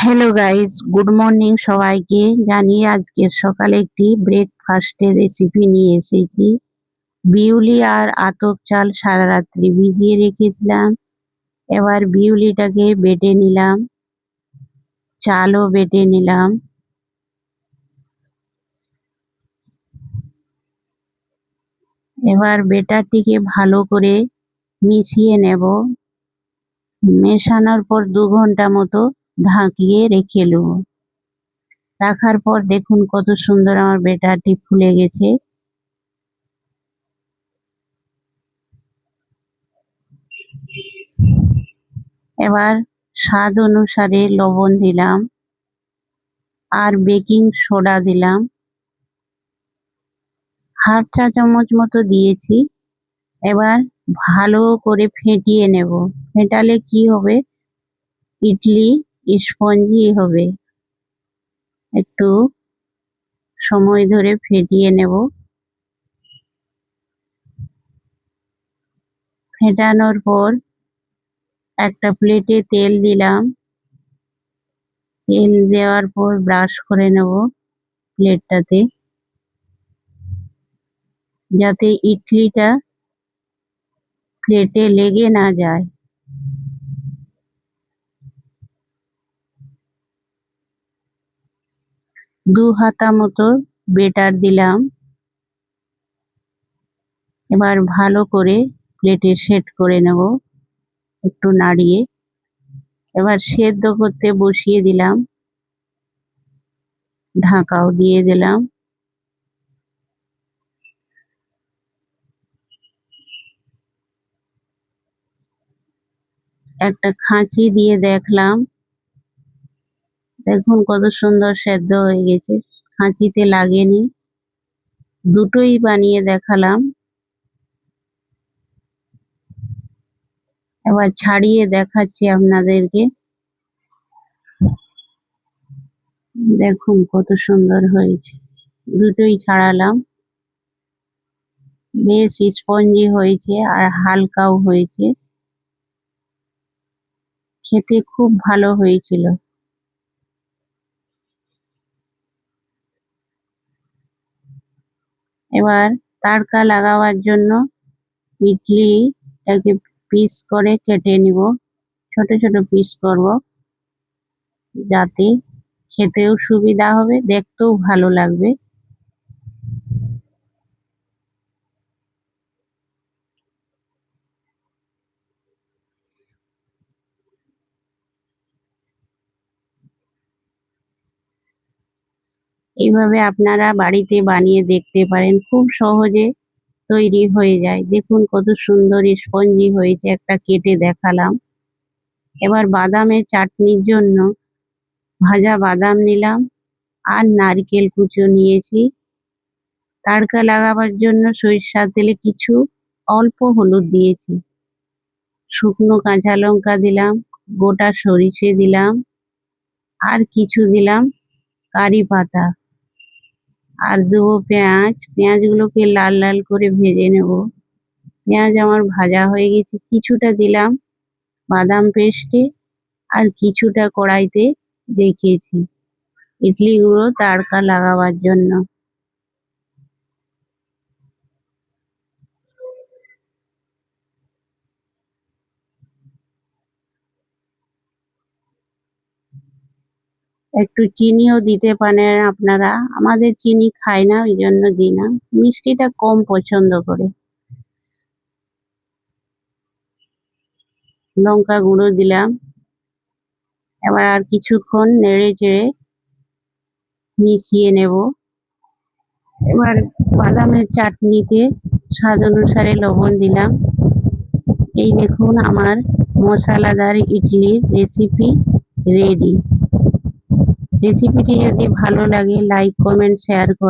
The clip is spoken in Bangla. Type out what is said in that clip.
হ্যালো গাইস, গুড মর্নিং সবাইকে। জানিয়ে আজকের সকালে একটি ব্রেকফাস্টের রেসিপি নিয়ে এসেছি। বিউলি আর আতপ চাল সারা রাত্রি ভিজিয়ে রেখেছিলাম। এবার বিউলিটাকে বেটে নিলাম, চালও বেটে নিলাম। এবার বেটারটিকে ভালো করে মিশিয়ে নেব। মেশানোর পর 2 ঘন্টা মতো ঢাকিয়ে রেখে নেব। রাখার পর দেখুন কত সুন্দর আমার বেটারটি ফুলে গেছে। এবার স্বাদ অনুসারে লবণ দিলাম আর বেকিং সোডা দিলাম, হাফ চা চামচ মতো দিয়েছি। এবার ভালো করে ফেটিয়ে নেব। ফেটালে কি হবে, ইডলি স্পঞ্জি হবে। একটু সময় ধরে ফেটিয়ে নেব। ফেটানোর পর একটা প্লেটে তেল দিলাম। তেল দেওয়ার পর ব্রাশ করে নেব প্লেটটাতে, যাতে ইডলিটা প্লেটে লেগে না যায়। 2 হাতা মতো বেটার দিলাম। এবার ভালো করে প্লেটে সেট করে নেব, একটু নাড়িয়ে। এবার সেদ্ধ করতে বসিয়ে দিলাম, ঢাকাও দিয়ে দিলাম। একটা খাঁচি দিয়ে দেখলাম, দেখুন কত সুন্দর সেদ্ধ হয়ে গেছে, খাঁচিতে লাগেনি। দুটোই বানিয়ে দেখালাম। এবার ছাড়িয়ে দেখাচ্ছি আপনাদেরকে, দেখুন কত সুন্দর হয়েছে। দুটোই ছাড়ালাম, বেশ স্পঞ্জি হয়েছে আর হালকাও হয়েছে, খেতে খুব ভালো হয়েছিল। এবার তাড়কা লাগাবার জন্য ইডলিটাকে পিস করে কেটে নিব, ছোট ছোট পিস করব, যাতে খেতেও সুবিধা হবে, দেখতেও ভালো লাগবে। এইভাবে আপনারা বাড়িতে বানিয়ে দেখতে পারেন, খুব সহজে তৈরি হয়ে যায়। দেখুন কত সুন্দর স্পঞ্জি হয়েছে, একটা কেটে দেখালাম। এবার বাদামের চাটনির জন্য ভাজা বাদাম নিলাম আর নারকেল কুচো নিয়েছি। তাড়কা লাগাবার জন্য সরিষার তেলে কিছু অল্প হলুদ দিয়েছি, শুকনো কাঁচা লঙ্কা দিলাম, গোটা সরিষে দিলাম, আর কিছু দিলাম কারি পাতা, আর দেবো পেঁয়াজ। পেঁয়াজগুলোকে লাল লাল করে ভেজে নেব। পেঁয়াজ আমার ভাজা হয়ে গেছে। কিছুটা দিলাম বাদাম পেস্টে আর কিছুটা কড়াইতে রেখেছি ইডলিগুলো তাড়কা লাগাবার জন্য। একটু চিনিও দিতে পারেন আপনারা, আমাদের চিনি খায় না, ওই জন্য দিই না, মিষ্টিটা কম পছন্দ করে। লঙ্কা গুঁড়ো দিলাম। এবার আর কিছুক্ষণ নেড়ে চেড়ে মিশিয়ে নেব। এবার বাদামের চাটনিতে স্বাদ অনুসারে লবণ দিলাম। এই দেখুন আমার মশলাদার ইডলির রেসিপি রেডি। রেসিপিটি যদি ভালো লাগে লাইক কমেন্ট শেয়ার করুন।